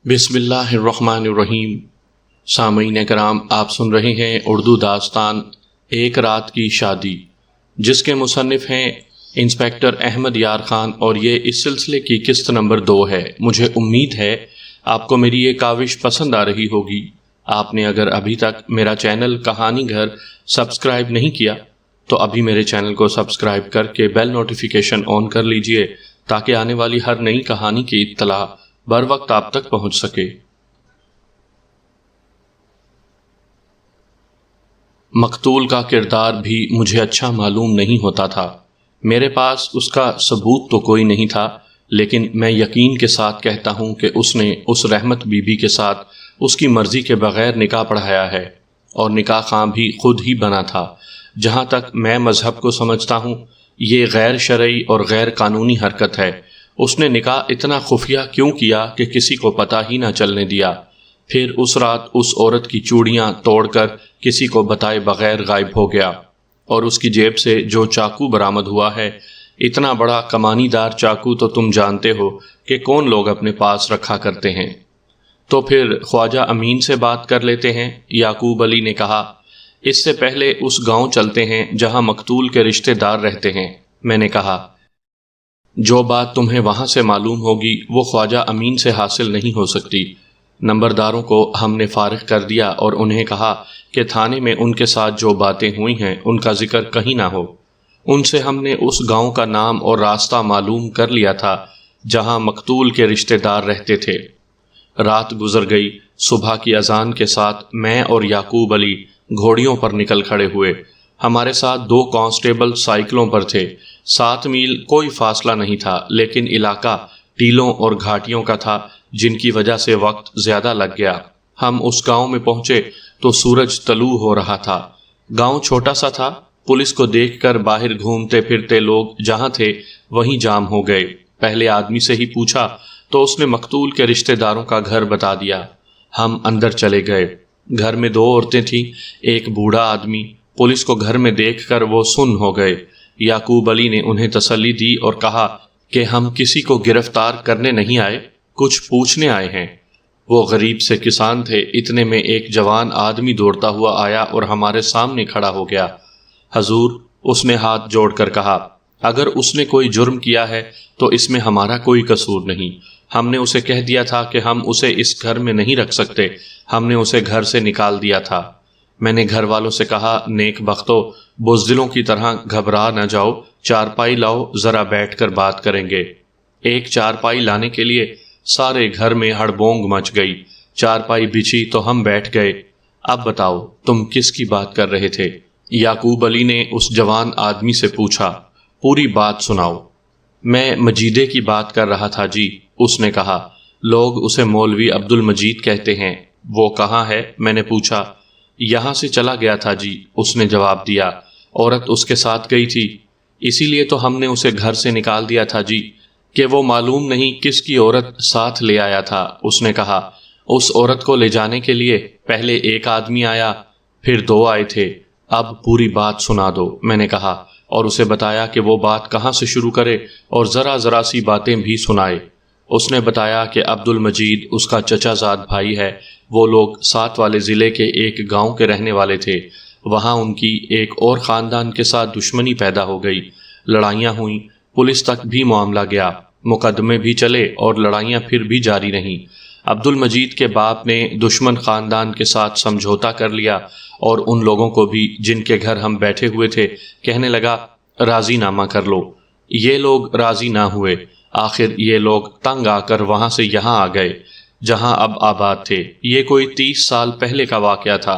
بسم اللہ الرحمن الرحیم۔ سامعین کرام، آپ سن رہے ہیں اردو داستان ایک رات کی شادی، جس کے مصنف ہیں انسپکٹر احمد یار خان، اور یہ اس سلسلے کی قسط نمبر 2 ہے۔ مجھے امید ہے آپ کو میری یہ کاوش پسند آ رہی ہوگی۔ آپ نے اگر ابھی تک میرا چینل کہانی گھر سبسکرائب نہیں کیا تو ابھی میرے چینل کو سبسکرائب کر کے بیل نوٹیفیکیشن آن کر لیجئے، تاکہ آنے والی ہر نئی کہانی کی اطلاع بر وقت آپ تک پہنچ سکے۔ مقتول کا کردار بھی مجھے اچھا معلوم نہیں ہوتا تھا۔ میرے پاس اس کا ثبوت تو کوئی نہیں تھا، لیکن میں یقین کے ساتھ کہتا ہوں کہ اس نے اس رحمت بی بی کے ساتھ اس کی مرضی کے بغیر نکاح پڑھایا ہے، اور نکاح خواں بھی خود ہی بنا تھا۔ جہاں تک میں مذہب کو سمجھتا ہوں، یہ غیر شرعی اور غیر قانونی حرکت ہے۔ اس نے نکاح اتنا خفیہ کیوں کیا کہ کسی کو پتہ ہی نہ چلنے دیا؟ پھر اس رات اس عورت کی چوڑیاں توڑ کر کسی کو بتائے بغیر غائب ہو گیا، اور اس کی جیب سے جو چاقو برآمد ہوا ہے، اتنا بڑا کمانی دار چاقو تو تم جانتے ہو کہ کون لوگ اپنے پاس رکھا کرتے ہیں۔ تو پھر خواجہ امین سے بات کر لیتے ہیں، یعقوب علی نے کہا۔ اس سے پہلے اس گاؤں چلتے ہیں جہاں مقتول کے رشتہ دار رہتے ہیں، میں نے کہا۔ جو بات تمہیں وہاں سے معلوم ہوگی وہ خواجہ امین سے حاصل نہیں ہو سکتی۔ نمبرداروں کو ہم نے فارغ کر دیا اور انہیں کہا کہ تھانے میں ان کے ساتھ جو باتیں ہوئی ہیں ان کا ذکر کہیں نہ ہو۔ ان سے ہم نے اس گاؤں کا نام اور راستہ معلوم کر لیا تھا جہاں مقتول کے رشتہ دار رہتے تھے۔ رات گزر گئی۔ صبح کی اذان کے ساتھ میں اور یعقوب علی گھوڑیوں پر نکل کھڑے ہوئے۔ ہمارے ساتھ 2 کانسٹیبل سائیکلوں پر تھے۔ 7 میل کوئی فاصلہ نہیں تھا، لیکن علاقہ ٹیلوں اور گھاٹیوں کا تھا، جن کی وجہ سے وقت زیادہ لگ گیا۔ ہم اس گاؤں میں پہنچے تو سورج طلوع ہو رہا تھا۔ گاؤں چھوٹا سا تھا۔ پولیس کو دیکھ کر باہر گھومتے پھرتے لوگ جہاں تھے وہیں جام ہو گئے۔ پہلے آدمی سے ہی پوچھا تو اس نے مقتول کے رشتہ داروں کا گھر بتا دیا۔ ہم اندر چلے گئے۔ گھر میں 2 عورتیں تھیں، ایک بوڑھا آدمی۔ پولیس کو گھر میں دیکھ کر وہ سن ہو گئے۔ یعقوب علی نے انہیں تسلی دی اور کہا کہ ہم کسی کو گرفتار کرنے نہیں آئے، کچھ پوچھنے آئے ہیں۔ وہ غریب سے کسان تھے۔ اتنے میں ایک جوان آدمی دوڑتا ہوا آیا اور ہمارے سامنے کھڑا ہو گیا۔ حضور، اس نے ہاتھ جوڑ کر کہا، اگر اس نے کوئی جرم کیا ہے تو اس میں ہمارا کوئی قصور نہیں۔ ہم نے اسے کہہ دیا تھا کہ ہم اسے اس گھر میں نہیں رکھ سکتے۔ ہم نے اسے گھر سے نکال دیا تھا۔ میں نے گھر والوں سے کہا، نیک بختو، بزدلوں کی طرح گھبرا نہ جاؤ، چارپائی لاؤ، ذرا بیٹھ کر بات کریں گے۔ ایک چارپائی لانے کے لیے سارے گھر میں ہڑبونگ مچ گئی۔ چارپائی بچھی تو ہم بیٹھ گئے۔ اب بتاؤ، تم کس کی بات کر رہے تھے؟ یعقوب علی نے اس جوان آدمی سے پوچھا۔ پوری بات سناؤ۔ میں مجیدے کی بات کر رہا تھا جی، اس نے کہا۔ لوگ اسے مولوی عبد المجید کہتے ہیں۔ وہ کہاں ہے؟ میں نے پوچھا۔ یہاں سے چلا گیا تھا جی، اس نے جواب دیا۔ عورت اس کے ساتھ گئی تھی، اسی لیے تو ہم نے اسے گھر سے نکال دیا تھا جی، کہ وہ معلوم نہیں کس کی عورت ساتھ لے آیا تھا، اس نے کہا۔ اس عورت کو لے جانے کے لیے پہلے ایک آدمی آیا، پھر 2 آئے تھے۔ اب پوری بات سنا دو، میں نے کہا، اور اسے بتایا کہ وہ بات کہاں سے شروع کرے اور ذرا سی باتیں بھی سنائے۔ اس نے بتایا کہ عبد المجید اس کا چچا زاد بھائی ہے۔ وہ لوگ 7 والے ضلع کے ایک گاؤں کے رہنے والے تھے۔ وہاں ان کی ایک اور خاندان کے ساتھ دشمنی پیدا ہو گئی۔ لڑائیاں ہوئیں، پولیس تک بھی معاملہ گیا، مقدمے بھی چلے اور لڑائیاں پھر بھی جاری رہیں۔ عبد المجید کے باپ نے دشمن خاندان کے ساتھ سمجھوتا کر لیا اور ان لوگوں کو بھی جن کے گھر ہم بیٹھے ہوئے تھے کہنے لگا، راضی نامہ کر لو۔ یہ لوگ راضی نہ ہوئے۔ آخر یہ لوگ تنگ آ کر وہاں سے یہاں آ گئے جہاں اب آباد تھے۔ یہ کوئی 30 سال پہلے کا واقعہ تھا۔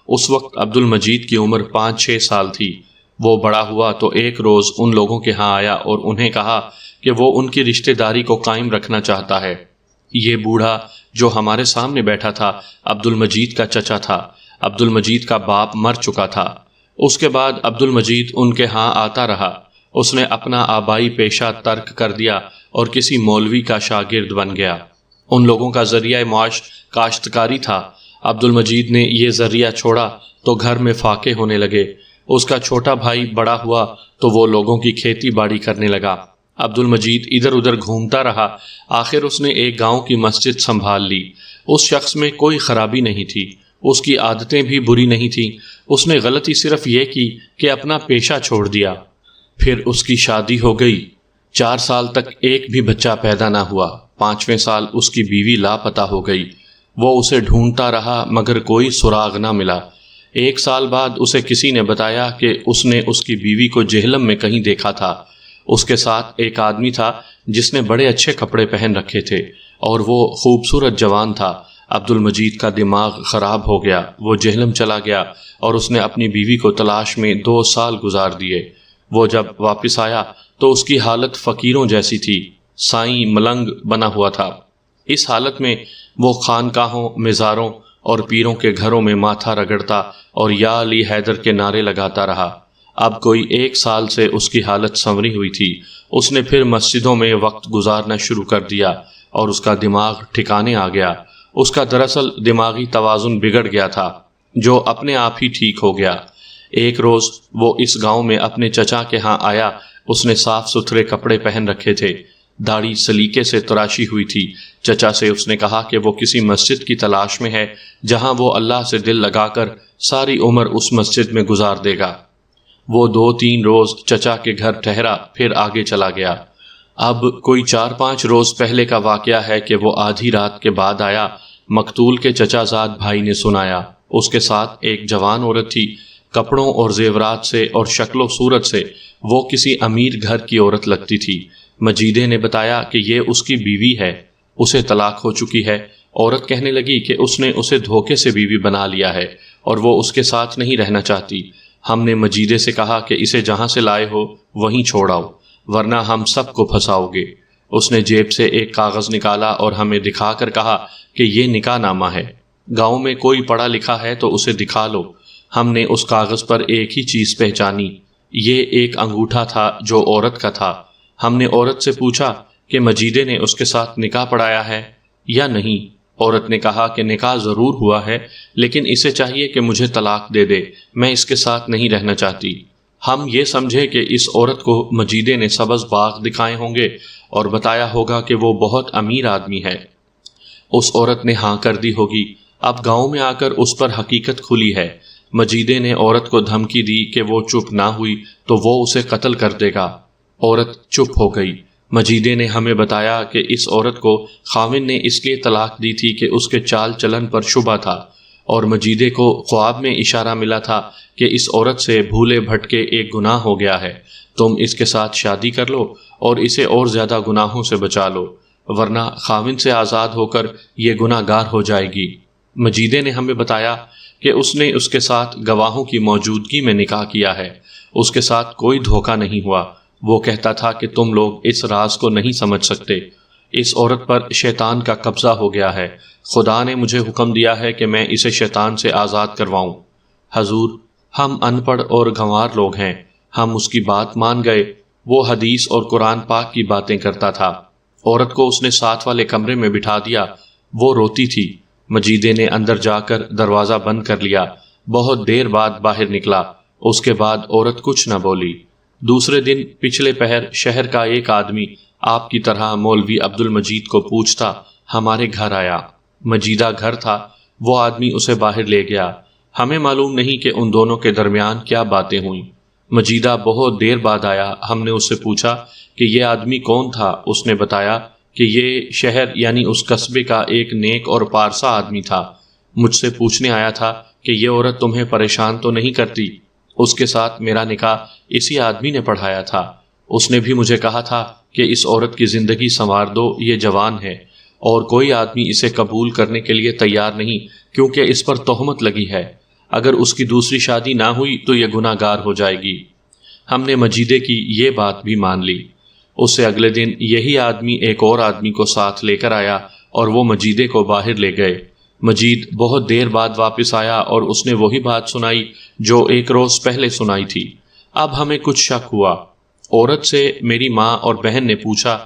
اس وقت عبد المجید کی عمر 5-6 سال تھی۔ وہ بڑا ہوا تو ایک روز ان لوگوں کے ہاں آیا اور انہیں کہا کہ وہ ان کی رشتہ داری کو قائم رکھنا چاہتا ہے۔ یہ بوڑھا جو ہمارے سامنے بیٹھا تھا عبد المجید کا چچا تھا۔ عبد المجید کا باپ مر چکا تھا۔ اس کے بعد عبد المجید ان کے ہاں آتا رہا۔ اس نے اپنا آبائی پیشہ ترک کر دیا اور کسی مولوی کا شاگرد بن گیا۔ ان لوگوں کا ذریعہ معاش کاشتکاری تھا۔ عبد المجید نے یہ ذریعہ چھوڑا تو گھر میں فاقے ہونے لگے۔ اس کا چھوٹا بھائی بڑا ہوا تو وہ لوگوں کی کھیتی باڑی کرنے لگا۔ عبد المجید ادھر ادھر گھومتا رہا، آخر اس نے ایک گاؤں کی مسجد سنبھال لی۔ اس شخص میں کوئی خرابی نہیں تھی، اس کی عادتیں بھی بری نہیں تھیں، اس نے غلطی صرف یہ کی کہ اپنا پیشہ چھوڑ دیا۔ پھر اس کی شادی ہو گئی، 4 سال تک ایک بھی بچہ پیدا نہ ہوا۔ 5ویں سال اس کی بیوی لاپتہ ہو گئی، وہ اسے ڈھونڈتا رہا مگر کوئی سراغ نہ ملا۔ 1 سال بعد اسے کسی نے بتایا کہ اس نے اس کی بیوی کو جہلم میں کہیں دیکھا تھا۔ اس کے ساتھ ایک آدمی تھا جس نے بڑے اچھے کپڑے پہن رکھے تھے اور وہ خوبصورت جوان تھا۔ عبد المجید کا دماغ خراب ہو گیا، وہ جہلم چلا گیا اور اس نے اپنی بیوی کو تلاش میں 2 سال گزار دیے۔ وہ جب واپس آیا تو اس کی حالت فقیروں جیسی تھی، سائیں ملنگ بنا ہوا تھا۔ اس حالت میں وہ خانقاہوں، مزاروں اور پیروں کے گھروں میں ماتھا رگڑتا اور یا علی حیدر کے نعرے لگاتا رہا۔ اب کوئی 1 سال سے اس کی حالت سنوری ہوئی تھی۔ اس نے پھر مسجدوں میں وقت گزارنا شروع کر دیا اور اس کا دماغ ٹھکانے آ گیا۔ اس کا دراصل دماغی توازن بگڑ گیا تھا جو اپنے آپ ہی ٹھیک ہو گیا۔ ایک روز وہ اس گاؤں میں اپنے چچا کے ہاں آیا۔ اس نے صاف ستھرے کپڑے پہن رکھے تھے، داڑھی سلیقے سے تراشی ہوئی تھی۔ چچا سے اس نے کہا کہ وہ کسی مسجد کی تلاش میں ہے جہاں وہ اللہ سے دل لگا کر ساری عمر اس مسجد میں گزار دے گا۔ وہ 2-3 روز چچا کے گھر ٹھہرا، پھر آگے چلا گیا۔ اب کوئی 4-5 روز پہلے کا واقعہ ہے کہ وہ آدھی رات کے بعد آیا۔ مقتول کے چچا زاد بھائی نے سنایا، اس کے ساتھ ایک جوان عورت تھی، کپڑوں اور زیورات سے اور شکل و صورت سے وہ کسی امیر گھر کی عورت لگتی تھی۔ مجیدے نے بتایا کہ یہ اس کی بیوی ہے، اسے طلاق ہو چکی ہے۔ عورت کہنے لگی کہ اس نے اسے دھوکے سے بیوی بنا لیا ہے اور وہ اس کے ساتھ نہیں رہنا چاہتی۔ ہم نے مجیدے سے کہا کہ اسے جہاں سے لائے ہو وہیں چھوڑاؤ، ورنہ ہم سب کو پھنساؤ گے۔ اس نے جیب سے ایک کاغذ نکالا اور ہمیں دکھا کر کہا کہ یہ نکاح نامہ ہے، گاؤں میں کوئی پڑھا لکھا ہے تو اسے دکھا لو۔ ہم نے اس کاغذ پر ایک ہی چیز پہچانی، یہ ایک انگوٹھا تھا جو عورت کا تھا۔ ہم نے عورت سے پوچھا کہ مجیدے نے اس کے ساتھ نکاح پڑھایا ہے یا نہیں۔ عورت نے کہا کہ نکاح ضرور ہوا ہے، لیکن اسے چاہیے کہ مجھے طلاق دے دے، میں اس کے ساتھ نہیں رہنا چاہتی۔ ہم یہ سمجھے کہ اس عورت کو مجیدے نے سبز باغ دکھائے ہوں گے اور بتایا ہوگا کہ وہ بہت امیر آدمی ہے۔ اس عورت نے ہاں کر دی ہوگی۔ اب گاؤں میں آ کر اس پر حقیقت کھلی ہے۔ مجیدے نے عورت کو دھمکی دی کہ وہ چپ نہ ہوئی تو وہ اسے قتل کر دے گا۔ عورت چپ ہو گئی۔ مجیدے نے ہمیں بتایا کہ اس عورت کو خاوند نے اس لیے طلاق دی تھی کہ اس کے چال چلن پر شبہ تھا، اور مجیدے کو خواب میں اشارہ ملا تھا کہ اس عورت سے بھولے بھٹکے ایک گناہ ہو گیا ہے، تم اس کے ساتھ شادی کر لو اور اسے اور زیادہ گناہوں سے بچا لو، ورنہ خاوند سے آزاد ہو کر یہ گناہ گار ہو جائے گی۔ مجیدے نے ہمیں بتایا کہ اس نے اس کے ساتھ گواہوں کی موجودگی میں نکاح کیا ہے، اس کے ساتھ کوئی دھوکہ نہیں ہوا۔ وہ کہتا تھا کہ تم لوگ اس راز کو نہیں سمجھ سکتے، اس عورت پر شیطان کا قبضہ ہو گیا ہے، خدا نے مجھے حکم دیا ہے کہ میں اسے شیطان سے آزاد کرواؤں۔ حضور، ہم ان پڑھ اور گنوار لوگ ہیں، ہم اس کی بات مان گئے۔ وہ حدیث اور قرآن پاک کی باتیں کرتا تھا۔ عورت کو اس نے ساتھ والے کمرے میں بٹھا دیا، وہ روتی تھی۔ مجیدے نے اندر جا کر دروازہ بند کر لیا، بہت دیر بعد باہر نکلا۔ اس کے بعد عورت کچھ نہ بولی۔ دوسرے دن پچھلے پہر شہر کا ایک آدمی آپ کی طرح مولوی عبد المجید کو پوچھتا ہمارے گھر آیا۔ مجیدہ گھر تھا، وہ آدمی اسے باہر لے گیا۔ ہمیں معلوم نہیں کہ ان دونوں کے درمیان کیا باتیں ہوئیں۔ مجیدہ بہت دیر بعد آیا۔ ہم نے اس سے پوچھا کہ یہ آدمی کون تھا؟ اس نے بتایا کہ یہ شہر یعنی اس قصبے کا ایک نیک اور پارسا آدمی تھا۔ مجھ سے پوچھنے آیا تھا کہ یہ عورت تمہیں پریشان تو نہیں کرتی؟ اس کے ساتھ میرا نکاح اسی آدمی نے پڑھایا تھا۔ اس نے بھی مجھے کہا تھا کہ اس عورت کی زندگی سنوار دو، یہ جوان ہے اور کوئی آدمی اسے قبول کرنے کے لیے تیار نہیں کیونکہ اس پر تہمت لگی ہے، اگر اس کی دوسری شادی نہ ہوئی تو یہ گناہ گار ہو جائے گی۔ ہم نے مجیدے کی یہ بات بھی مان لی۔ اس سے اگلے دن یہی آدمی ایک اور آدمی کو ساتھ لے کر آیا اور وہ مجیدے کو باہر لے گئے۔ مجید بہت دیر بعد واپس آیا اور اس نے وہی بات سنائی جو ایک روز پہلے سنائی تھی۔ اب ہمیں کچھ شک ہوا۔ عورت سے میری ماں اور بہن نے پوچھا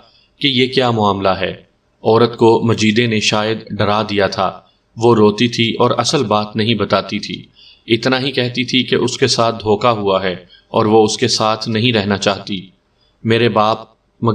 کہ یہ کیا معاملہ ہے۔ عورت کو مجیدے نے شاید ڈرا دیا تھا، وہ روتی تھی اور اصل بات نہیں بتاتی تھی، اتنا ہی کہتی تھی کہ اس کے ساتھ دھوکا ہوا ہے اور وہ اس کے ساتھ نہیں رہنا چاہتی۔ میرے باپ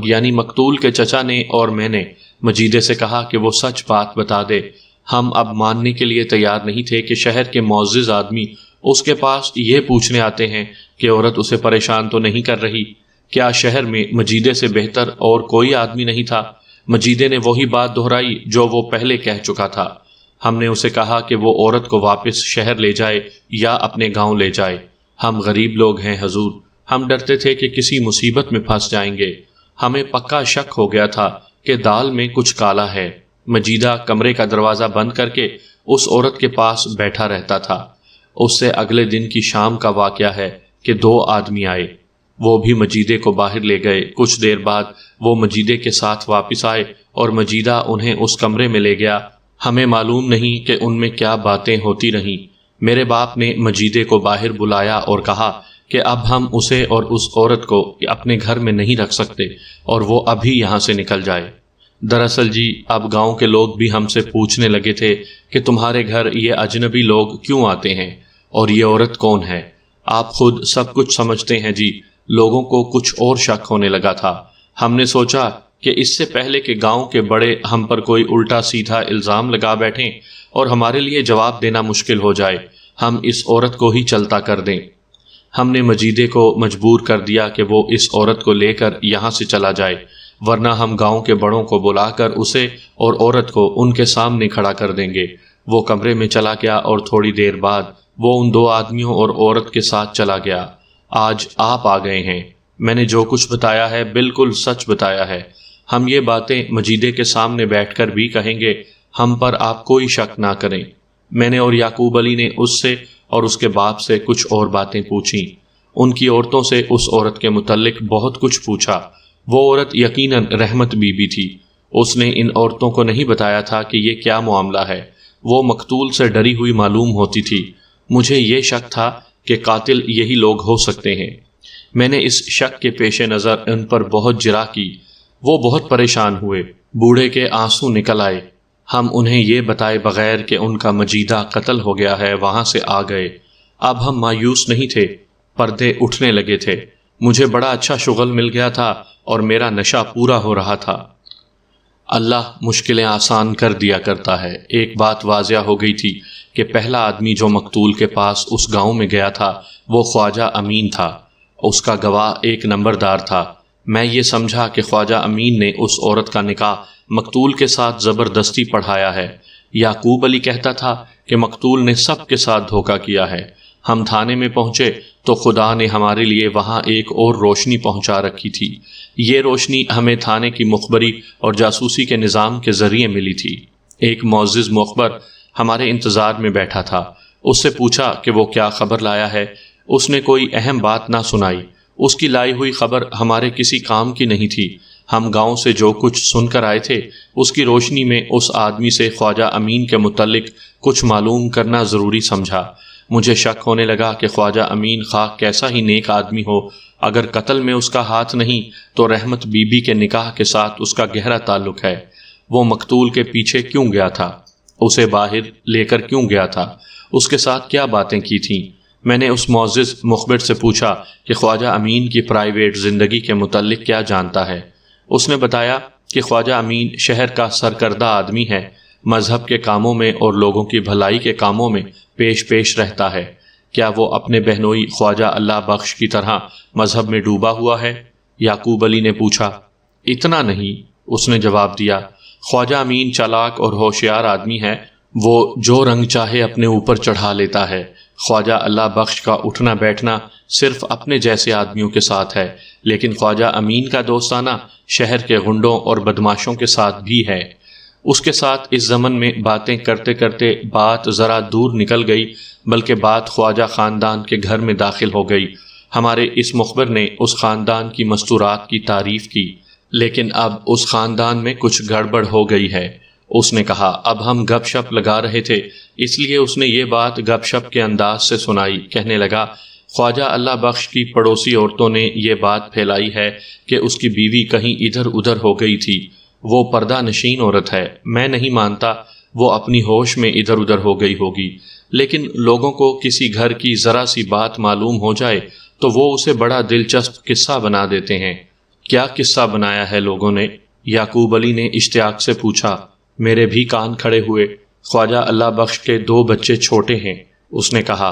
یعنی مقتول کے چچا نے اور میں نے مجیدے سے کہا کہ وہ سچ بات بتا دے۔ ہم اب ماننے کے لیے تیار نہیں تھے کہ شہر کے معزز آدمی اس کے پاس یہ پوچھنے آتے ہیں کہ عورت اسے پریشان تو نہیں کر رہی۔ کیا شہر میں مجیدے سے بہتر اور کوئی آدمی نہیں تھا؟ مجیدے نے وہی بات دہرائی جو وہ پہلے کہہ چکا تھا۔ ہم نے اسے کہا کہ وہ عورت کو واپس شہر لے جائے یا اپنے گاؤں لے جائے۔ ہم غریب لوگ ہیں حضور، ہم ڈرتے تھے کہ کسی مصیبت میں پھنس جائیں گے۔ ہمیں پکا شک ہو گیا تھا کہ دال میں کچھ کالا ہے۔ مجیدہ کمرے کا دروازہ بند کر کے اس عورت کے پاس بیٹھا رہتا تھا۔ اس سے اگلے دن کی شام کا واقعہ ہے کہ 2 آدمی آئے، وہ بھی مجیدے کو باہر لے گئے۔ کچھ دیر بعد وہ مجیدے کے ساتھ واپس آئے اور مجیدہ انہیں اس کمرے میں لے گیا۔ ہمیں معلوم نہیں کہ ان میں کیا باتیں ہوتی رہیں۔ میرے باپ نے مجیدے کو باہر بلایا اور کہا کہ اب ہم اسے اور اس عورت کو اپنے گھر میں نہیں رکھ سکتے اور وہ ابھی یہاں سے نکل جائے۔ دراصل جی اب گاؤں کے لوگ بھی ہم سے پوچھنے لگے تھے کہ تمہارے گھر یہ اجنبی لوگ کیوں آتے ہیں اور یہ عورت کون ہے؟ آپ خود سب کچھ سمجھتے ہیں جی۔ لوگوں کو کچھ اور شک ہونے لگا تھا۔ ہم نے سوچا کہ اس سے پہلے کہ گاؤں کے بڑے ہم پر کوئی الٹا سیدھا الزام لگا بیٹھیں اور ہمارے لیے جواب دینا مشکل ہو جائے، ہم اس عورت کو ہی چلتا کر دیں۔ ہم نے مجیدے کو مجبور کر دیا کہ وہ اس عورت کو لے کر یہاں سے چلا جائے، ورنہ ہم گاؤں کے بڑوں کو بلا کر اسے اور عورت کو ان کے سامنے کھڑا کر دیں گے۔ وہ کمرے میں چلا گیا اور تھوڑی دیر بعد وہ ان 2 آدمیوں اور عورت کے ساتھ چلا گیا۔ آج آپ آ گئے ہیں۔ میں نے جو کچھ بتایا ہے بالکل سچ بتایا ہے۔ ہم یہ باتیں مجیدے کے سامنے بیٹھ کر بھی کہیں گے، ہم پر آپ کوئی شک نہ کریں۔ میں نے اور یعقوب علی نے اس سے اور اس کے باپ سے کچھ اور باتیں پوچھیں۔ ان کی عورتوں سے اس عورت کے متعلق بہت کچھ پوچھا۔ وہ عورت یقیناً رحمت بی بی تھی۔ اس نے ان عورتوں کو نہیں بتایا تھا کہ یہ کیا معاملہ ہے۔ وہ مقتول سے ڈری ہوئی معلوم ہوتی تھی۔ مجھے یہ شک تھا کہ قاتل یہی لوگ ہو سکتے ہیں۔ میں نے اس شک کے پیش نظر ان پر بہت جرا کی۔ وہ بہت پریشان ہوئے، بوڑھے کے آنسو نکل آئے۔ ہم انہیں یہ بتائے بغیر کہ ان کا مجیدہ قتل ہو گیا ہے وہاں سے آ گئے۔ اب ہم مایوس نہیں تھے، پردے اٹھنے لگے تھے۔ مجھے بڑا اچھا شغل مل گیا تھا اور میرا نشہ پورا ہو رہا تھا۔ اللہ مشکلیں آسان کر دیا کرتا ہے۔ ایک بات واضح ہو گئی تھی کہ پہلا آدمی جو مقتول کے پاس اس گاؤں میں گیا تھا وہ خواجہ امین تھا۔ اس کا گواہ 1 نمبردار تھا۔ میں یہ سمجھا کہ خواجہ امین نے اس عورت کا نکاح مقتول کے ساتھ زبردستی پڑھایا ہے۔ یعقوب علی کہتا تھا کہ مقتول نے سب کے ساتھ دھوکہ کیا ہے۔ ہم تھانے میں پہنچے تو خدا نے ہمارے لیے وہاں ایک اور روشنی پہنچا رکھی تھی۔ یہ روشنی ہمیں تھانے کی مخبری اور جاسوسی کے نظام کے ذریعے ملی تھی۔ ایک معزز مخبر ہمارے انتظار میں بیٹھا تھا۔ اس سے پوچھا کہ وہ کیا خبر لایا ہے۔ اس نے کوئی اہم بات نہ سنائی۔ اس کی لائی ہوئی خبر ہمارے کسی کام کی نہیں تھی۔ ہم گاؤں سے جو کچھ سن کر آئے تھے اس کی روشنی میں اس آدمی سے خواجہ امین کے متعلق کچھ معلوم کرنا ضروری سمجھا۔ مجھے شک ہونے لگا کہ خواجہ امین خواہ کیسا ہی نیک آدمی ہو، اگر قتل میں اس کا ہاتھ نہیں تو رحمت بی بی کے نکاح کے ساتھ اس کا گہرا تعلق ہے۔ وہ مقتول کے پیچھے کیوں گیا تھا؟ اسے باہر لے کر کیوں گیا تھا؟ اس کے ساتھ کیا باتیں کی تھیں؟ میں نے اس معزز مخبر سے پوچھا کہ خواجہ امین کی پرائیویٹ زندگی کے متعلق کیا جانتا ہے۔ اس نے بتایا کہ خواجہ امین شہر کا سرکردہ آدمی ہے، مذہب کے کاموں میں اور لوگوں کی بھلائی کے کاموں میں پیش رہتا ہے۔ کیا وہ اپنے بہنوئی خواجہ اللہ بخش کی طرح مذہب میں ڈوبا ہوا ہے؟ یعقوب علی نے پوچھا۔ اتنا نہیں، اس نے جواب دیا۔ خواجہ امین چالاک اور ہوشیار آدمی ہے، وہ جو رنگ چاہے اپنے اوپر چڑھا لیتا ہے۔ خواجہ اللہ بخش کا اٹھنا بیٹھنا صرف اپنے جیسے آدمیوں کے ساتھ ہے، لیکن خواجہ امین کا دوستانہ شہر کے غنڈوں اور بدماشوں کے ساتھ بھی ہے۔ اس کے ساتھ اس ضمن میں باتیں کرتے کرتے بات ذرا دور نکل گئی، بلکہ بات خواجہ خاندان کے گھر میں داخل ہو گئی۔ ہمارے اس مخبر نے اس خاندان کی مستورات کی تعریف کی، لیکن اب اس خاندان میں کچھ گڑبڑ ہو گئی ہے۔ اس نے کہا اب ہم گپ شپ لگا رہے تھے، اس لیے اس نے یہ بات گپ شپ کے انداز سے سنائی۔ کہنے لگا خواجہ اللہ بخش کی پڑوسی عورتوں نے یہ بات پھیلائی ہے کہ اس کی بیوی کہیں ادھر ادھر ہو گئی تھی۔ وہ پردہ نشین عورت ہے، میں نہیں مانتا وہ اپنی ہوش میں ادھر ادھر ہو گئی ہوگی، لیکن لوگوں کو کسی گھر کی ذرا سی بات معلوم ہو جائے تو وہ اسے بڑا دلچسپ قصہ بنا دیتے ہیں۔ کیا قصہ بنایا ہے لوگوں نے؟ یعقوب علی نے اشتیاق سے پوچھا۔ میرے بھی کان کھڑے ہوئے۔ خواجہ اللہ بخش کے 2 بچے چھوٹے ہیں، اس نے کہا۔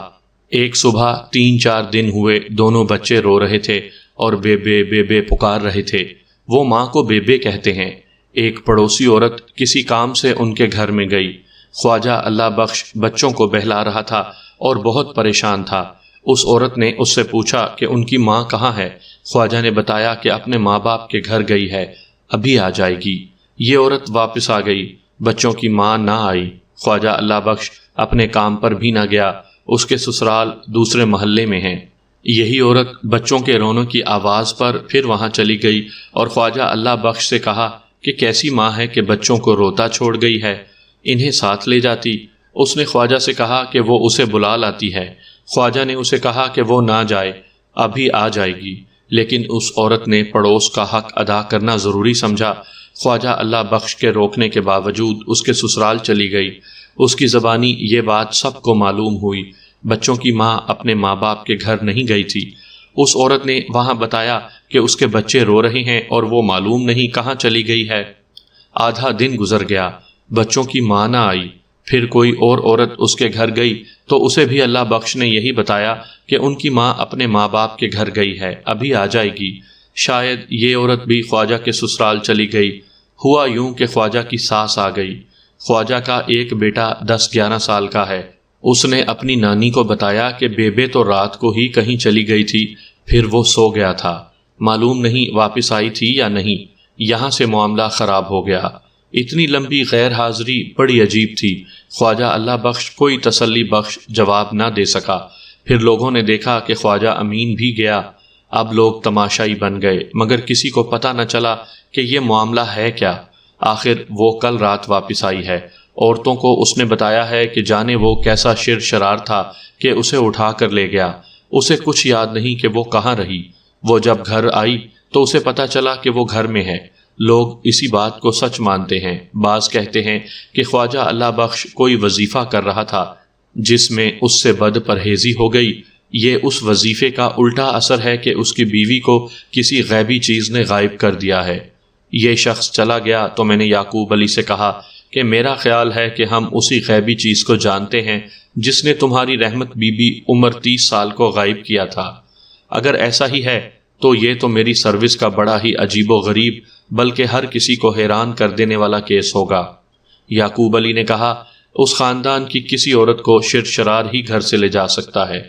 ایک صبح 3-4 دن ہوئے دونوں بچے رو رہے تھے اور بے بے بے بے پکار رہے تھے۔ وہ ماں کو بے بے کہتے ہیں۔ ایک پڑوسی عورت کسی کام سے ان کے گھر میں گئی۔ خواجہ اللہ بخش بچوں کو بہلا رہا تھا اور بہت پریشان تھا۔ اس عورت نے اس سے پوچھا کہ ان کی ماں کہاں ہے؟ خواجہ نے بتایا کہ اپنے ماں باپ کے گھر گئی ہے، ابھی آ جائے گی۔ یہ عورت واپس آ گئی، بچوں کی ماں نہ آئی۔ خواجہ اللہ بخش اپنے کام پر بھی نہ گیا، اس کے سسرال دوسرے محلے میں ہیں۔ یہی عورت بچوں کے رونے کی آواز پر پھر وہاں چلی گئی اور خواجہ اللہ بخش سے کہا کہ کیسی ماں ہے کہ بچوں کو روتا چھوڑ گئی ہے، انہیں ساتھ لے جاتی۔ اس نے خواجہ سے کہا کہ وہ اسے بلا لاتی ہے۔ خواجہ نے اسے کہا کہ وہ نہ جائے، ابھی آ جائے گی، لیکن اس عورت نے پڑوس کا حق ادا کرنا ضروری سمجھا۔ خواجہ اللہ بخش کے روکنے کے باوجود اس کے سسرال چلی گئی۔ اس کی زبانی یہ بات سب کو معلوم ہوئی، بچوں کی ماں اپنے ماں باپ کے گھر نہیں گئی تھی۔ اس عورت نے وہاں بتایا کہ اس کے بچے رو رہے ہیں اور وہ معلوم نہیں کہاں چلی گئی ہے۔ آدھا دن گزر گیا، بچوں کی ماں نہ آئی۔ پھر کوئی اور عورت اس کے گھر گئی تو اسے بھی اللہ بخش نے یہی بتایا کہ ان کی ماں اپنے ماں باپ کے گھر گئی ہے، ابھی آ جائے گی۔ شاید یہ عورت بھی خواجہ کے سسرال چلی گئی۔ ہوا یوں کہ خواجہ کی ساس آ گئی۔ خواجہ کا ایک بیٹا 10-11 سال کا ہے۔ اس نے اپنی نانی کو بتایا کہ بیبے تو رات کو ہی کہیں چلی گئی تھی، پھر وہ سو گیا تھا، معلوم نہیں واپس آئی تھی یا نہیں۔ یہاں سے معاملہ خراب ہو گیا۔ اتنی لمبی غیر حاضری بڑی عجیب تھی۔ خواجہ اللہ بخش کوئی تسلی بخش جواب نہ دے سکا۔ پھر لوگوں نے دیکھا کہ خواجہ امین بھی گیا۔ اب لوگ تماشائی بن گئے، مگر کسی کو پتہ نہ چلا کہ یہ معاملہ ہے کیا۔ آخر وہ کل رات واپس آئی ہے۔ عورتوں کو اس نے بتایا ہے کہ جانے وہ کیسا شر شرار تھا کہ اسے اٹھا کر لے گیا۔ اسے کچھ یاد نہیں کہ وہ کہاں رہی۔ وہ جب گھر آئی تو اسے پتہ چلا کہ وہ گھر میں ہے۔ لوگ اسی بات کو سچ مانتے ہیں۔ بعض کہتے ہیں کہ خواجہ اللہ بخش کوئی وظیفہ کر رہا تھا جس میں اس سے بد پرہیزی ہو گئی۔ یہ اس وظیفے کا الٹا اثر ہے کہ اس کی بیوی کو کسی غیبی چیز نے غائب کر دیا ہے۔ یہ شخص چلا گیا تو میں نے یعقوب علی سے کہا کہ میرا خیال ہے کہ ہم اسی غیبی چیز کو جانتے ہیں جس نے تمہاری رحمت بی بی عمر 30 سال کو غائب کیا تھا۔ اگر ایسا ہی ہے تو یہ تو میری سروس کا بڑا ہی عجیب و غریب بلکہ ہر کسی کو حیران کر دینے والا کیس ہوگا۔ یعقوب علی نے کہا اس خاندان کی کسی عورت کو شر شرار ہی گھر سے لے جا سکتا ہے۔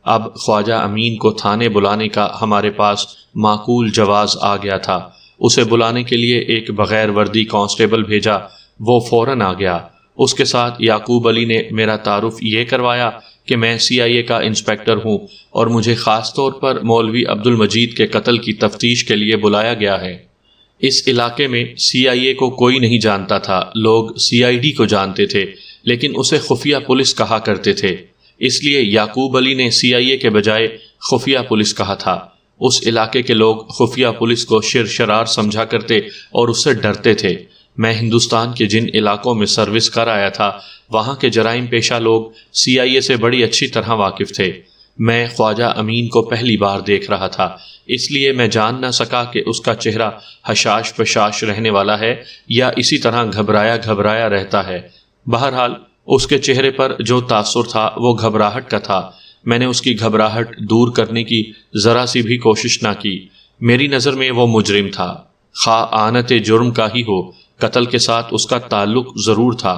اب خواجہ امین کو تھانے بلانے کا ہمارے پاس معقول جواز آ گیا تھا۔ اسے بلانے کے لیے ایک بغیر وردی کانسٹیبل بھیجا، وہ فوراً آ گیا۔ اس کے ساتھ یعقوب علی نے میرا تعارف یہ کروایا کہ میں CIA کا انسپیکٹر ہوں اور مجھے خاص طور پر مولوی عبد المجید کے قتل کی تفتیش کے لیے بلایا گیا ہے۔ اس علاقے میں CIA کو کوئی نہیں جانتا تھا، لوگ CID کو جانتے تھے، لیکن اسے خفیہ پولیس کہا کرتے تھے۔ اس لیے یعقوب علی نے CIA کے بجائے خفیہ پولیس کہا تھا۔ اس علاقے کے لوگ خفیہ پولیس کو شر شرار سمجھا کرتے اور اس سے ڈرتے تھے۔ میں ہندوستان کے جن علاقوں میں سروس کر آیا تھا وہاں کے جرائم پیشہ لوگ CIA سے بڑی اچھی طرح واقف تھے۔ میں خواجہ امین کو پہلی بار دیکھ رہا تھا، اس لیے میں جان نہ سکا کہ اس کا چہرہ حشاش پشاش رہنے والا ہے یا اسی طرح گھبرایا گھبرایا رہتا ہے۔ بہرحال اس کے چہرے پر جو تاثر تھا وہ گھبراہٹ کا تھا۔ میں نے اس کی گھبراہٹ دور کرنے کی ذرا سی بھی کوشش نہ کی۔ میری نظر میں وہ مجرم تھا، خواہ آنت جرم کا ہی ہو، قتل کے ساتھ اس کا تعلق ضرور تھا۔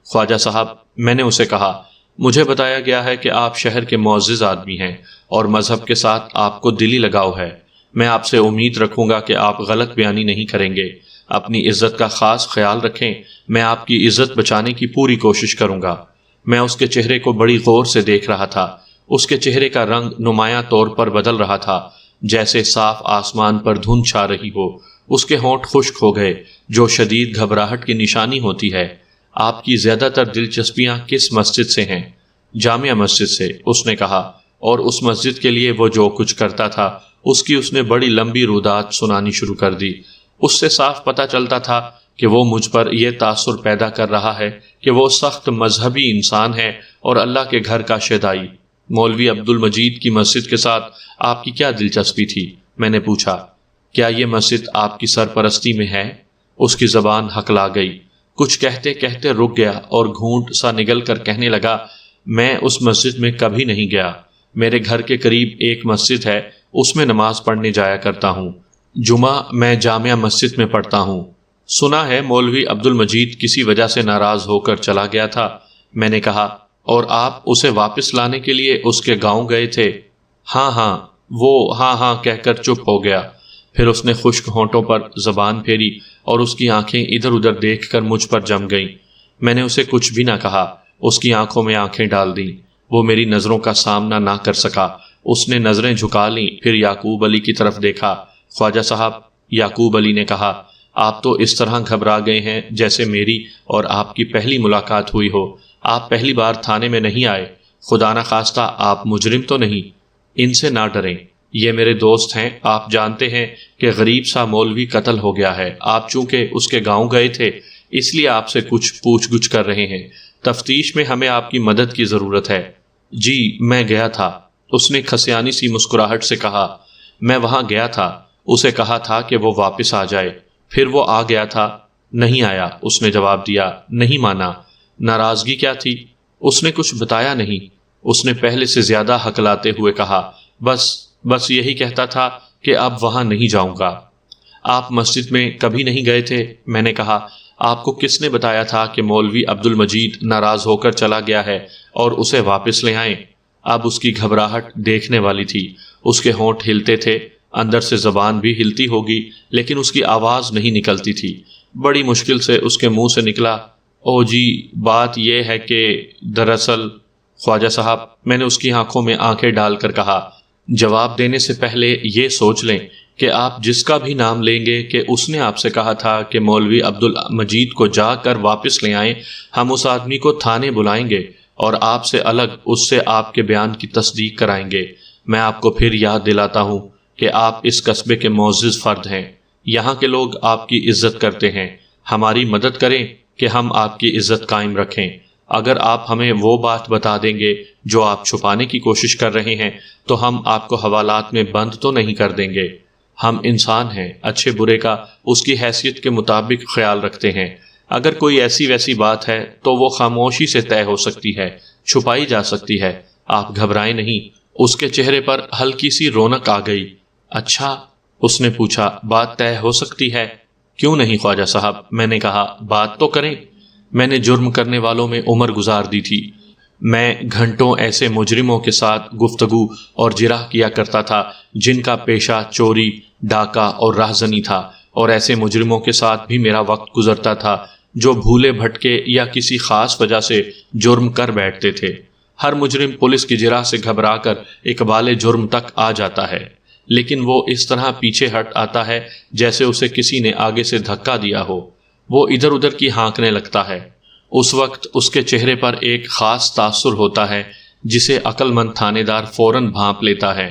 خواجہ صاحب، میں نے اسے کہا، مجھے بتایا گیا ہے کہ آپ شہر کے معزز آدمی ہیں اور مذہب کے ساتھ آپ کو دلی لگاؤ ہے۔ میں آپ سے امید رکھوں گا کہ آپ غلط بیانی نہیں کریں گے۔ اپنی عزت کا خاص خیال رکھیں، میں آپ کی عزت بچانے کی پوری کوشش کروں گا۔ میں اس کے چہرے کو بڑی غور سے دیکھ رہا تھا۔ اس کے چہرے کا رنگ نمایاں طور پر بدل رہا تھا، جیسے صاف آسمان پر دھند چھا رہی ہو۔ اس کے ہونٹ خشک ہو گئے، جو شدید گھبراہٹ کی نشانی ہوتی ہے۔ آپ کی زیادہ تر دلچسپیاں کس مسجد سے ہیں؟ جامعہ مسجد سے، اس نے کہا، اور اس مسجد کے لیے وہ جو کچھ کرتا تھا اس کی اس نے بڑی لمبی رودات سنانی شروع کر دی۔ اس سے صاف پتہ چلتا تھا کہ وہ مجھ پر یہ تاثر پیدا کر رہا ہے کہ وہ سخت مذہبی انسان ہے اور اللہ کے گھر کا شیدائی۔ مولوی عبد المجید کی مسجد کے ساتھ آپ کی کیا دلچسپی تھی؟ میں نے پوچھا۔ کیا یہ مسجد آپ کی سرپرستی میں ہے؟ اس کی زبان ہکلا گئی، کچھ کہتے کہتے رک گیا اور گھونٹ سا نگل کر کہنے لگا، میں اس مسجد میں کبھی نہیں گیا۔ میرے گھر کے قریب ایک مسجد ہے، اس میں نماز پڑھنے جایا کرتا ہوں۔ جمعہ میں جامعہ مسجد میں پڑھتا ہوں۔ سنا ہے مولوی عبد المجید کسی وجہ سے ناراض ہو کر چلا گیا تھا۔ میں نے کہا، اور آپ اسے واپس لانے کے لیے اس کے گاؤں گئے تھے؟ ہاں ہاں، وہ ہاں ہاں کہہ کر چپ ہو گیا۔ پھر اس نے خشک ہونٹوں پر زبان پھیری اور اس کی آنکھیں ادھر ادھر دیکھ کر مجھ پر جم گئیں۔ میں نے اسے کچھ بھی نہ کہا، اس کی آنکھوں میں آنکھیں ڈال دیں۔ وہ میری نظروں کا سامنا نہ کر سکا۔ اس نے نظریں جھکا لیں، پھر یعقوب علی کی طرف دیکھا۔ خواجہ صاحب، یعقوب علی نے کہا، آپ تو اس طرح گھبرا گئے ہیں جیسے میری اور آپ کی پہلی ملاقات ہوئی ہو۔ آپ پہلی بار تھانے میں نہیں آئے۔ خدا نہ خواستہ آپ مجرم تو نہیں؟ ان سے نہ ڈریں، یہ میرے دوست ہیں۔ آپ جانتے ہیں کہ غریب سا مولوی قتل ہو گیا ہے۔ آپ چونکہ اس کے گاؤں گئے تھے اس لیے آپ سے کچھ پوچھ گچھ کر رہے ہیں۔ تفتیش میں ہمیں آپ کی مدد کی ضرورت ہے۔ جی میں گیا تھا، اس نے کھسیانی سی مسکراہٹ سے کہا۔ میں وہاں گیا تھا، اسے کہا تھا کہ وہ واپس آ جائے، پھر وہ آ گیا تھا، نہیں آیا۔ اس نے جواب دیا، نہیں مانا۔ ناراضگی کیا تھی؟ اس نے کچھ بتایا نہیں۔ اس نے پہلے سے زیادہ ہکلاتے ہوئے کہا، بس یہی کہتا تھا کہ اب وہاں نہیں جاؤں گا۔ آپ مسجد میں کبھی نہیں گئے تھے؟ میں نے کہا، آپ کو کس نے بتایا تھا کہ مولوی عبد المجید ناراض ہو کر چلا گیا ہے اور اسے واپس لے آئیں؟ اب اس کی گھبراہٹ دیکھنے والی تھی۔ اس کے ہونٹ ہلتے تھے، اندر سے زبان بھی ہلتی ہوگی، لیکن اس کی آواز نہیں نکلتی تھی۔ بڑی مشکل سے اس کے منہ سے نکلا، او جی بات یہ ہے کہ دراصل خواجہ صاحب، میں نے اس کی آنکھوں میں آنکھیں ڈال کر کہا، جواب دینے سے پہلے یہ سوچ لیں کہ آپ جس کا بھی نام لیں گے کہ اس نے آپ سے کہا تھا کہ مولوی عبد المجید کو جا کر واپس لے آئیں، ہم اس آدمی کو تھانے بلائیں گے اور آپ سے الگ اس سے آپ کے بیان کی تصدیق کرائیں گے۔ میں آپ کو پھر یاد دلاتا ہوں کہ آپ اس قصبے کے معزز فرد ہیں، یہاں کے لوگ آپ کی عزت کرتے ہیں۔ ہماری مدد کریں کہ ہم آپ کی عزت قائم رکھیں۔ اگر آپ ہمیں وہ بات بتا دیں گے جو آپ چھپانے کی کوشش کر رہے ہیں تو ہم آپ کو حوالات میں بند تو نہیں کر دیں گے۔ ہم انسان ہیں، اچھے برے کا اس کی حیثیت کے مطابق خیال رکھتے ہیں۔ اگر کوئی ایسی ویسی بات ہے تو وہ خاموشی سے طے ہو سکتی ہے، چھپائی جا سکتی ہے۔ آپ گھبرائیں نہیں۔ اس کے چہرے پر ہلکی سی رونق آ گئی۔ اچھا، اس نے پوچھا، بات طے ہو سکتی ہے؟ کیوں نہیں خواجہ صاحب، میں نے کہا، بات تو کریں۔ میں نے جرم کرنے والوں میں عمر گزار دی تھی۔ میں گھنٹوں ایسے مجرموں کے ساتھ گفتگو اور جرح کیا کرتا تھا جن کا پیشہ چوری، ڈاکہ اور راہزنی تھا، اور ایسے مجرموں کے ساتھ بھی میرا وقت گزرتا تھا جو بھولے بھٹکے یا کسی خاص وجہ سے جرم کر بیٹھتے تھے۔ ہر مجرم پولیس کی جرح سے گھبرا کر اقبال جرم تک آ جاتا ہے، لیکن وہ اس طرح پیچھے ہٹ آتا ہے جیسے اسے کسی نے آگے سے دھکا دیا ہو۔ وہ ادھر ادھر کی ہانکنے لگتا ہے۔ اس وقت اس کے چہرے پر ایک خاص تاثر ہوتا ہے جسے عقل مند تھانے دار فوراً بھانپ لیتا ہے۔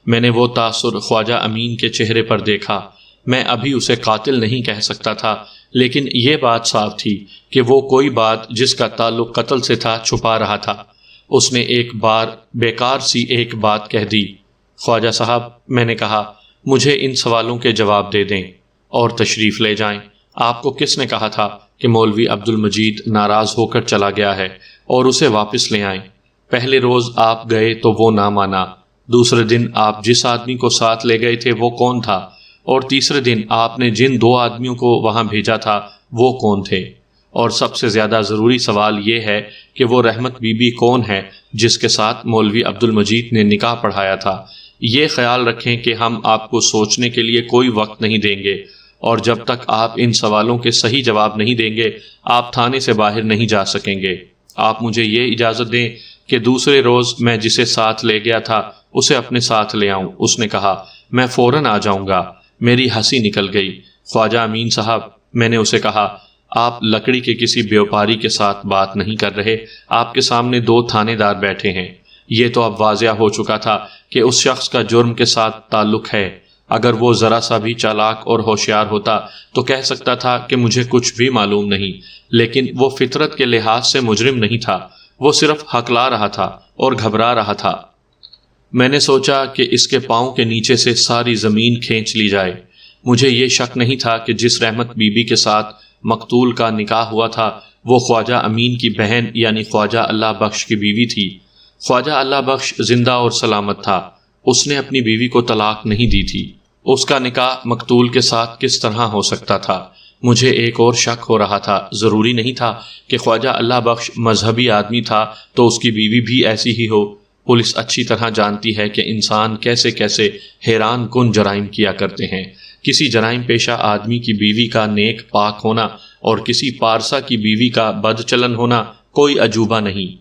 میں نے وہ تاثر خواجہ امین کے چہرے پر دیکھا۔ میں ابھی اسے قاتل نہیں کہہ سکتا تھا، لیکن یہ بات صاف تھی کہ وہ کوئی بات جس کا تعلق قتل سے تھا چھپا رہا تھا۔ اس نے ایک بار بیکار سی ایک بات کہہ دی، خواجہ صاحب، میں نے کہا، مجھے ان سوالوں کے جواب دے دیں اور تشریف لے جائیں۔ آپ کو کس نے کہا تھا کہ مولوی عبد المجید ناراض ہو کر چلا گیا ہے اور اسے واپس لے آئیں؟ پہلے روز آپ گئے تو وہ نہ مانا، دوسرے دن آپ جس آدمی کو ساتھ لے گئے تھے وہ کون تھا، اور تیسرے دن آپ نے جن 2 آدمیوں کو وہاں بھیجا تھا وہ کون تھے؟ اور سب سے زیادہ ضروری سوال یہ ہے کہ وہ رحمت بی بی کون ہے جس کے ساتھ مولوی عبد المجید نے نکاح پڑھایا تھا؟ یہ خیال رکھیں کہ ہم آپ کو سوچنے کے لیے کوئی وقت نہیں دیں گے، اور جب تک آپ ان سوالوں کے صحیح جواب نہیں دیں گے آپ تھانے سے باہر نہیں جا سکیں گے۔ آپ مجھے یہ اجازت دیں کہ دوسرے روز میں جسے ساتھ لے گیا تھا اسے اپنے ساتھ لے آؤں۔ اس نے کہا، میں فوراً آ جاؤں گا۔ میری ہنسی نکل گئی۔ خواجہ امین صاحب، میں نے اسے کہا، آپ لکڑی کے کسی بیوپاری کے ساتھ بات نہیں کر رہے، آپ کے سامنے 2 تھانے دار بیٹھے ہیں۔ یہ تو اب واضح ہو چکا تھا کہ اس شخص کا جرم کے ساتھ تعلق ہے۔ اگر وہ ذرا سا بھی چالاک اور ہوشیار ہوتا تو کہہ سکتا تھا کہ مجھے کچھ بھی معلوم نہیں، لیکن وہ فطرت کے لحاظ سے مجرم نہیں تھا، وہ صرف ہکلا رہا تھا اور گھبرا رہا تھا۔ میں نے سوچا کہ اس کے پاؤں کے نیچے سے ساری زمین کھینچ لی جائے۔ مجھے یہ شک نہیں تھا کہ جس رحمت بی بی کے ساتھ مقتول کا نکاح ہوا تھا وہ خواجہ امین کی بہن یعنی خواجہ اللہ بخش کی بیوی تھی۔ خواجہ اللہ بخش زندہ اور سلامت تھا، اس نے اپنی بیوی کو طلاق نہیں دی تھی۔ اس کا نکاح مقتول کے ساتھ کس طرح ہو سکتا تھا؟ مجھے ایک اور شک ہو رہا تھا، ضروری نہیں تھا کہ خواجہ اللہ بخش مذہبی آدمی تھا تو اس کی بیوی بھی ایسی ہی ہو۔ پولیس اچھی طرح جانتی ہے کہ انسان کیسے کیسے حیران کن جرائم کیا کرتے ہیں۔ کسی جرائم پیشہ آدمی کی بیوی کا نیک پاک ہونا اور کسی پارسا کی بیوی کا بد چلن ہونا کوئی عجوبہ نہیں۔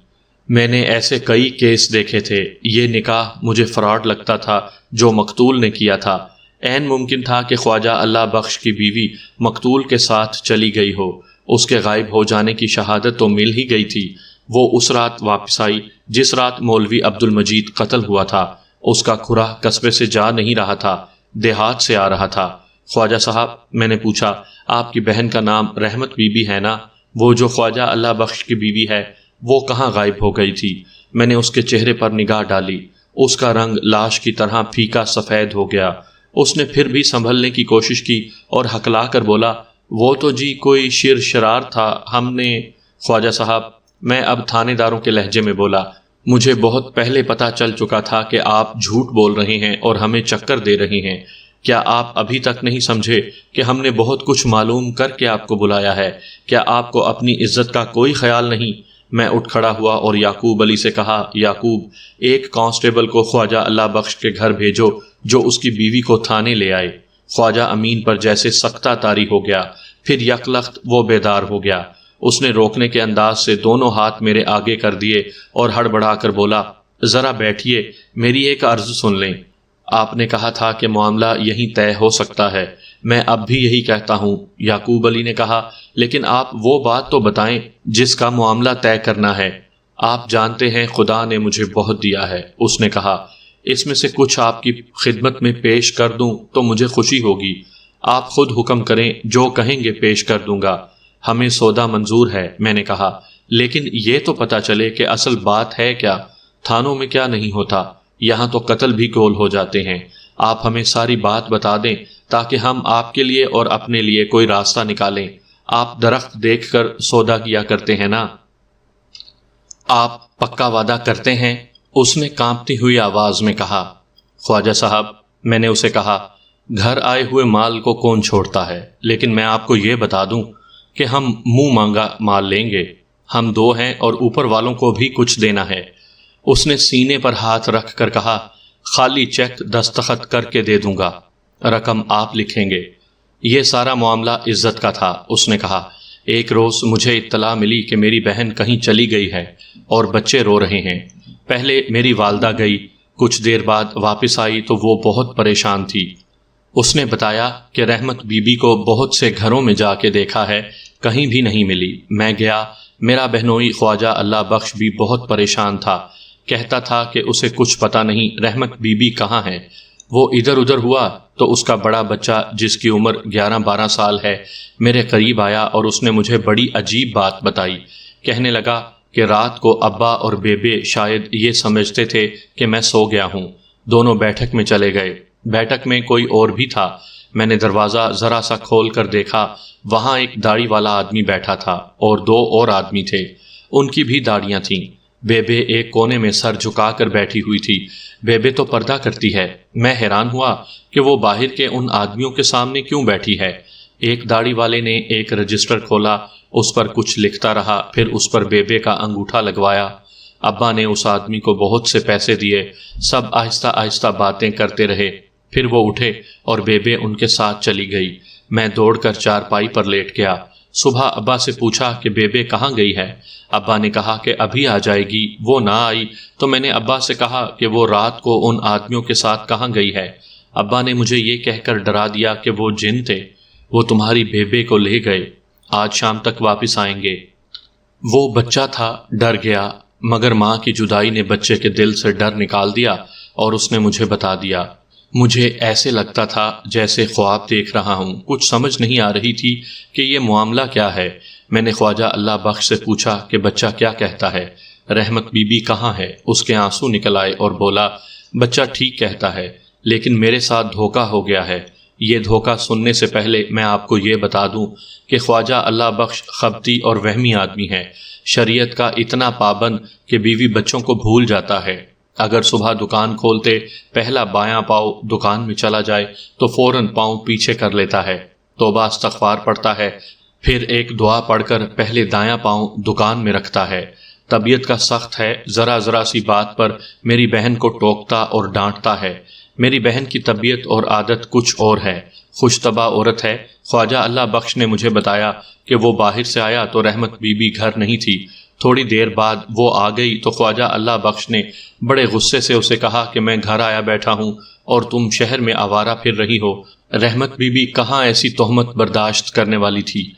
میں نے ایسے کئی کیس دیکھے تھے، یہ نکاح مجھے فراڈ لگتا تھا جو مقتول نے کیا تھا۔ عین ممکن تھا کہ خواجہ اللہ بخش کی بیوی مقتول کے ساتھ چلی گئی ہو، اس کے غائب ہو جانے کی شہادت تو مل ہی گئی تھی۔ وہ اس رات واپس آئی جس رات مولوی عبد المجید قتل ہوا تھا۔ اس کا کھرا قصبے سے جا نہیں رہا تھا، دیہات سے آ رہا تھا۔ خواجہ صاحب، میں نے پوچھا، آپ کی بہن کا نام رحمت بی بی ہے نا؟ وہ جو خواجہ اللہ بخش کی بیوی ہے، وہ کہاں غائب ہو گئی تھی؟ میں نے اس کے چہرے پر نگاہ ڈالی، اس کا رنگ لاش کی طرح پھیکا سفید ہو گیا۔ اس نے پھر بھی سنبھلنے کی کوشش کی اور ہکلا کر بولا، وہ تو جی کوئی شرار تھا، ہم نے… خواجہ صاحب، میں اب تھانے داروں کے لہجے میں بولا، مجھے بہت پہلے پتہ چل چکا تھا کہ آپ جھوٹ بول رہے ہیں اور ہمیں چکر دے رہے ہیں۔ کیا آپ ابھی تک نہیں سمجھے کہ ہم نے بہت کچھ معلوم کر کے آپ کو بلایا ہے؟ کیا آپ کو اپنی عزت کا کوئی خیال نہیں؟ میں اٹھ کھڑا ہوا اور یعقوب علی سے کہا، یعقوب، ایک کانسٹیبل کو خواجہ اللہ بخش کے گھر بھیجو جو اس کی بیوی کو تھانے لے آئے۔ خواجہ امین پر جیسے سکتہ طاری ہو گیا، پھر یکلخت وہ بیدار ہو گیا۔ اس نے روکنے کے انداز سے دونوں ہاتھ میرے آگے کر دیے اور ہڑبڑا کر بولا، ذرا بیٹھیے، میری ایک عرض سن لیں۔ آپ نے کہا تھا کہ معاملہ یہیں طے ہو سکتا ہے، میں اب بھی یہی کہتا ہوں۔ یعقوب علی نے کہا، لیکن آپ وہ بات تو بتائیں جس کا معاملہ طے کرنا ہے۔ آپ جانتے ہیں خدا نے مجھے بہت دیا ہے، اس نے کہا، اس میں سے کچھ آپ کی خدمت میں پیش کر دوں تو مجھے خوشی ہوگی۔ آپ خود حکم کریں، جو کہیں گے پیش کر دوں گا۔ ہمیں سودا منظور ہے، میں نے کہا، لیکن یہ تو پتہ چلے کہ اصل بات ہے کیا۔ تھانوں میں کیا نہیں ہوتا، یہاں تو قتل بھی گول ہو جاتے ہیں۔ آپ ہمیں ساری بات بتا دیں تاکہ ہم آپ کے لیے اور اپنے لیے کوئی راستہ نکالیں۔ آپ درخت دیکھ کر سودا کیا کرتے ہیں نا؟ آپ پکا وعدہ کرتے ہیں؟ اس نے کانپتی ہوئی آواز میں کہا۔ خواجہ صاحب، میں نے اسے کہا، گھر آئے ہوئے مال کو کون چھوڑتا ہے، لیکن میں آپ کو یہ بتا دوں کہ ہم منہ مانگا مال لیں گے۔ ہم دو ہیں اور اوپر والوں کو بھی کچھ دینا ہے۔ اس نے سینے پر ہاتھ رکھ کر کہا، خالی چیک دستخط کر کے دے دوں گا، رقم آپ لکھیں گے۔ یہ سارا معاملہ عزت کا تھا۔ اس نے کہا، ایک روز مجھے اطلاع ملی کہ میری بہن کہیں چلی گئی ہے اور بچے رو رہے ہیں۔ پہلے میری والدہ گئی، کچھ دیر بعد واپس آئی تو وہ بہت پریشان تھی۔ اس نے بتایا کہ رحمت بی بی کو بہت سے گھروں میں جا کے دیکھا ہے، کہیں بھی نہیں ملی۔ میں گیا، میرا بہنوئی خواجہ اللہ بخش بھی بہت پریشان تھا، کہتا تھا کہ اسے کچھ پتہ نہیں رحمت بی بی کہاں ہے۔ وہ ادھر ادھر ہوا تو اس کا بڑا بچہ جس کی عمر 11-12 سال ہے میرے قریب آیا اور اس نے مجھے بڑی عجیب بات بتائی۔ کہنے لگا کہ رات کو ابا اور بیبے شاید یہ سمجھتے تھے کہ میں سو گیا ہوں۔ دونوں بیٹھک میں چلے گئے۔ بیٹھک میں کوئی اور بھی تھا۔ میں نے دروازہ ذرا سا کھول کر دیکھا، وہاں ایک داڑھی والا آدمی بیٹھا تھا اور 2 اور آدمی تھے، ان کی بھی داڑیاں تھیں۔ بیبے ایک کونے میں سر جھکا کر بیٹھی ہوئی تھی۔ بیبے تو پردہ کرتی ہے۔ میں حیران ہوا کہ وہ باہر کے ان آدمیوں کے سامنے کیوں بیٹھی ہے۔ ایک داڑھی والے نے ایک رجسٹر کھولا، اس پر کچھ لکھتا رہا، پھر اس پر بیبے کا انگوٹھا لگوایا۔ ابا نے اس آدمی کو بہت سے پیسے دیے۔ سب آہستہ آہستہ باتیں کرتے رہے، پھر وہ اٹھے اور بیبے ان کے ساتھ چلی گئی۔ میں دوڑ کر چارپائی پر لیٹ گیا۔ صبح ابا سے پوچھا کہ بیبے کہاں گئی ہے۔ ابا نے کہا کہ ابھی آ جائے گی۔ وہ نہ آئی تو میں نے ابا سے کہا کہ وہ رات کو ان آدمیوں کے ساتھ کہاں گئی ہے۔ ابا نے مجھے یہ کہہ کر ڈرا دیا کہ وہ جن تھے، وہ تمہاری بیبے کو لے گئے، آج شام تک واپس آئیں گے۔ وہ بچہ تھا، ڈر گیا، مگر ماں کی جدائی نے بچے کے دل سے ڈر نکال دیا اور اس نے مجھے بتا دیا۔ مجھے ایسے لگتا تھا جیسے خواب دیکھ رہا ہوں، کچھ سمجھ نہیں آ رہی تھی کہ یہ معاملہ کیا ہے۔ میں نے خواجہ اللہ بخش سے پوچھا کہ بچہ کیا کہتا ہے، رحمت بی بی کہاں ہے؟ اس کے آنسو نکل آئے اور بولا، بچہ ٹھیک کہتا ہے، لیکن میرے ساتھ دھوکہ ہو گیا ہے، یہ دھوکہ سننے سے پہلے میں آپ کو یہ بتا دوں کہ خواجہ اللہ بخش خبتی اور وہمی آدمی ہے، شریعت کا اتنا پابند کہ بیوی بچوں کو بھول جاتا ہے۔ اگر صبح دکان کھولتے پہلا بایاں پاؤں دکان میں چلا جائے تو فوراً پاؤں پیچھے کر لیتا ہے، توبہ استغفار پڑھتا ہے، پھر ایک دعا پڑھ کر پہلے دایاں پاؤں دکان میں رکھتا ہے۔ طبیعت کا سخت ہے، ذرا ذرا سی بات پر میری بہن کو ٹوکتا اور ڈانٹتا ہے۔ میری بہن کی طبیعت اور عادت کچھ اور ہے، خوش طبع عورت ہے۔ خواجہ اللہ بخش نے مجھے بتایا کہ وہ باہر سے آیا تو رحمت بی بی گھر نہیں تھی۔ تھوڑی دیر بعد وہ آ گئی تو خواجہ اللہ بخش نے بڑے غصے سے اسے کہا کہ میں گھر آیا بیٹھا ہوں اور تم شہر میں آوارہ پھر رہی ہو۔ رحمت بی بی کہاں ایسی تہمت برداشت کرنے والی تھی۔